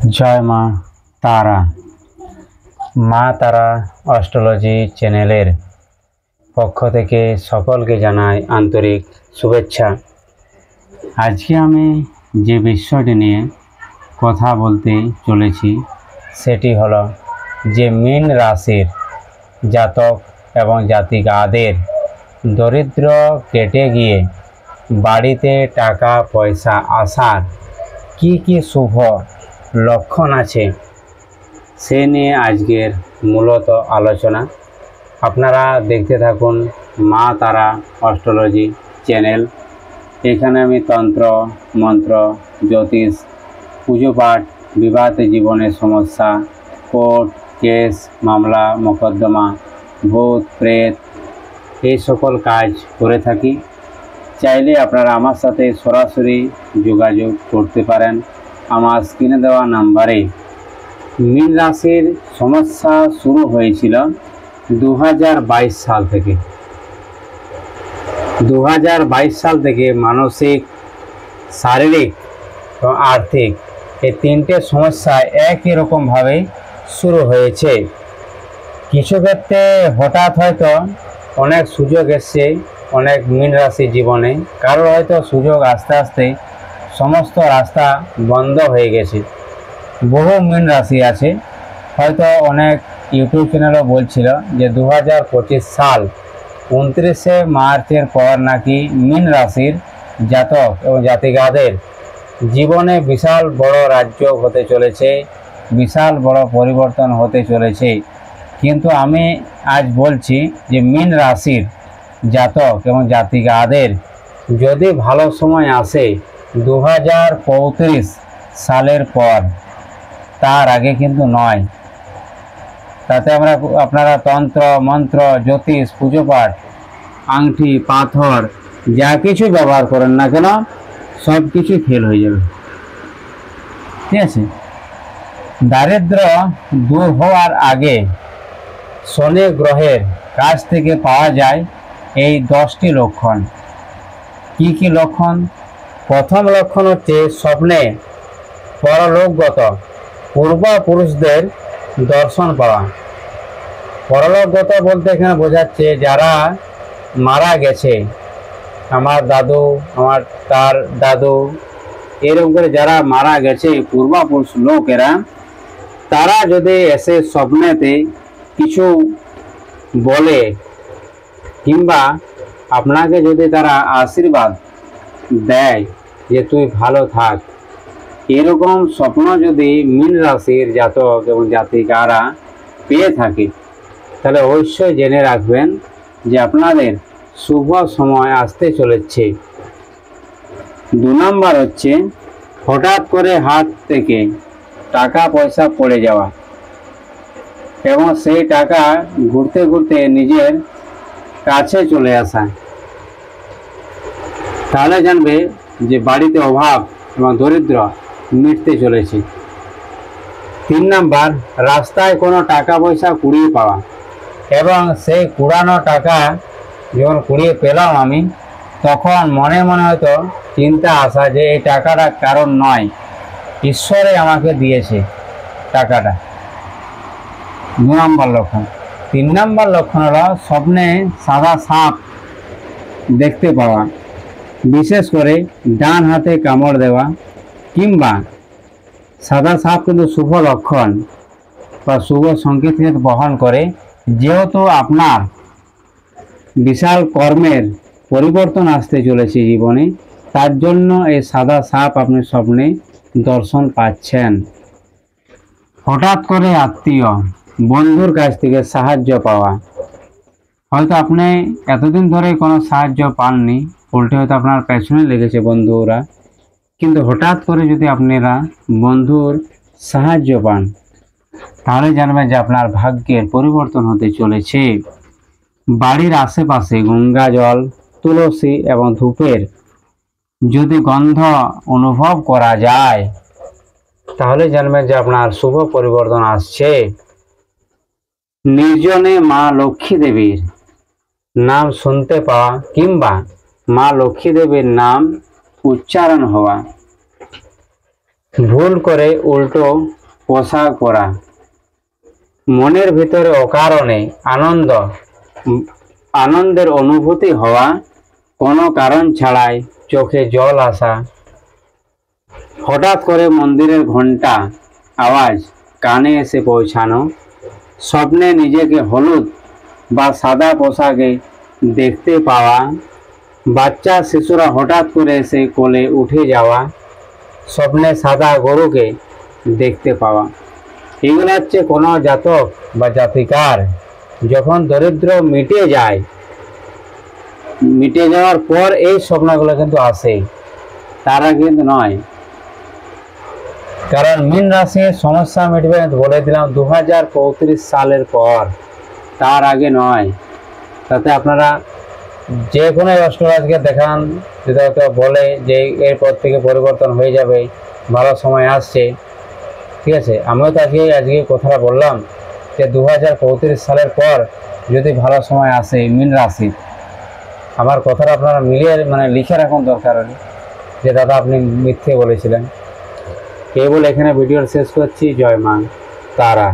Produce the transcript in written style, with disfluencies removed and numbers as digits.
জয় মা তারা। মা তারা অ্যাস্ট্রোলজি চ্যানেলের পক্ষ থেকে সকলকে জানাই আন্তরিক শুভেচ্ছা। আজকে আমি যে বিষয়টি নিয়ে কথা বলতে চলেছি সেটি হলো যে মীন রাশির জাতক এবং জাতিকাদের দরিদ্র কেটে গিয়ে বাড়িতে টাকা পয়সা আসার কি শুভ লক্ষণ আছে সে নিয়ে আজকের মূলত আলোচনা। আপনারা দেখতে থাকুন মা তারা অ্যাস্ট্রোলজি চ্যানেল। এখানে আমি তন্ত্র মন্ত্র জ্যোতিষ পুজো পাঠ বিবাহিত জীবনের সমস্যা কোর্ট কেস মামলা মোকদ্দমা ভূত প্রেত এই সকল কাজ করে থাকি। চাইলে আপনারা আমার সাথে সরাসরি যোগাযোগ করতে পারেন আমার স্ক্রিনে দেওয়া নাম্বারে। মীন রাশির সমস্যা শুরু হয়েছিল 2022 সাল থেকে। 2022 সাল থেকে মানসিক শারীরিক ও আর্থিক এই তিনটে সমস্যা একই রকমভাবে শুরু হয়েছে। কিছু ক্ষেত্রে হঠাৎ হয়তো অনেক সুযোগ এসছে অনেক মীন রাশি জীবনে, কারোর হয়তো সুযোগ আস্তে আস্তে সমস্ত রাস্তা বন্ধ হয়ে গেছে। বহু মীন রাশি আছে, হয়তো অনেক ইউটিউব চ্যানেলও বলছিল যে 2025 সাল 29শে মার্চের পর নাকি মীন রাশির জাতক এবং জাতিকাদের জীবনে বিশাল বড় রাজ্য হতে চলেছে, বিশাল বড় পরিবর্তন হতে চলেছে। কিন্তু আমি আজ বলছি যে মীন রাশির জাতক এবং জাতিকাদের যদি ভালো সময় আসে 2035 সালের পর, তার আগে কিন্তু নয়। তাতে আপনারা তন্ত্র মন্ত্র জ্যোতিষ পুজো পাঠ আংটি পাথর যা কিছু ব্যবহার করেন না কেন সব কিছু ফেল হয়ে যাবে। ঠিক আছে। দারিদ্র দূর হওয়ার আগে শনি গ্রহের কাছ থেকে পাওয়া যায় এই 10টি লক্ষণ। কি লক্ষণ? প্রথম লক্ষণ হচ্ছে স্বপ্নে পরলোকগত পূর্বপুরুষদের দর্শন পাওয়া। পরলোকগত বলতে এখানে বোঝাচ্ছে যারা মারা গেছে, আমার দাদু তার দাদু এরকম করে যারা মারা গেছে পূর্বপুরুষ লোকেরা, তারা যদি এসে স্বপ্নেতে কিছু বলে কিংবা আপনাকে যদি তারা আশীর্বাদ দেয় যে তুই ভালো থাক, এরকম স্বপ্ন যদি মীন রাশির জাতক এবং জাতিকারা পেয়ে থাকে তাহলে অবশ্যই জেনে রাখবেন যে আপনাদের শুভ সময় আসতে চলেছে। 2 নম্বর হচ্ছে হঠাৎ করে হাত থেকে টাকা পয়সা পড়ে যাওয়া এবং সেই টাকা ঘুরতে ঘুরতে নিজের কাছে চলে আসা। তাহলে জানবে যে বাড়িতে অভাব এবং দরিদ্র মিটতে চলেছে। 3 নম্বর রাস্তায় কোনো টাকা পয়সা কুড়িয়ে পাওয়া এবং সেই কুড়ানো টাকা যখন কুড়িয়ে পেলাম আমি, তখন মনে মনে হয়তো চিন্তা আসা যে এই টাকাটা কারণ নয়, ঈশ্বরে আমাকে দিয়েছে টাকাটা। 2 নম্বর লক্ষণ। 3 নম্বর লক্ষণ হলো স্বপ্নে সাদা সাপ দেখতে পাওয়া, বিশেষ করে ডান হাতে কামড় দেওয়া কিংবা সাদা সাপ কিন্তু শুভ লক্ষণ বা শুভ সংকেত বহন করে। যেহেতু আপনার বিশাল কর্মের পরিবর্তন আসতে চলেছে জীবনে, তার জন্য এই সাদা সাপ আপনি স্বপ্নে দর্শন পাচ্ছেন। হঠাৎ করে আত্মীয় বন্ধুর কাছ থেকে সাহায্য পাওয়া, হয়তো আপনি এতদিন ধরে কোনো সাহায্য পাননি, উল্টে হয়তো আপনার পেছনে লেগেছে বন্ধুরা, কিন্তু হঠাৎ করে যদি আপনারা বন্ধুর সাহায্য পান তাহলে জানবেন যে আপনার ভাগ্যের পরিবর্তন হতে চলেছে। বাড়ির আশেপাশে গঙ্গা জল তুলসী এবং ধূপের যদি গন্ধ অনুভব করা যায় তাহলে জানবেন যে আপনার শুভ পরিবর্তন আসছে। নির্জনে মা লক্ষ্মী দেবীর নাম শুনতে পাওয়া কিংবা মা লক্ষ্মী দেবীর নাম উচ্চারণ হওয়া, ভুল করে উল্টো পোশাক পরা, মনের ভিতরে অকারণে আনন্দের অনুভূতি হওয়া, কোনো কারণ ছাড়াই চোখে জল আসা, হঠাৎ করে মন্দিরের ঘন্টা আওয়াজ কানে এসে পৌঁছানো, স্বপ্নে নিজেকে হলুদ বা সাদা পোশাকে দেখতে পাওয়া, বাচ্চা শিশুরা হঠাৎ করে এসে কোলে উঠে যাওয়া, স্বপ্নে সাদা গরুকে দেখতে পাওয়া। এগুলো হচ্ছে কোনো জাতক বা জাতিকার যখন দরিদ্র মিটে যাওয়ার পর এই স্বপ্নগুলো কিন্তু আসে, তারা কিন্তু নয়। কারণ মীন রাশির সমস্যা মিটবে বলে দিলাম 2035 সালের পর, তার আগে নয়। তাতে আপনারা যে কোনো অ্যাস্ট্রোলজারকে দেখান, যদি হয়তো বলে যে এরপর থেকে পরিবর্তন হয়ে যাবে, ভালো সময় আসছে, ঠিক আছে। আমিও তো আজকে কথাটা বললাম যে 2035 সালের পর যদি ভালো সময় আসে মীন রাশি, আমার কথাটা আপনারা মিলিয়ে লিখে রাখুন দরকার হলে, যে দাদা আপনি মিথ্যে বলেছিলেন। এই বলে এখানে ভিডিওর শেষ করছি। জয় মা তারা।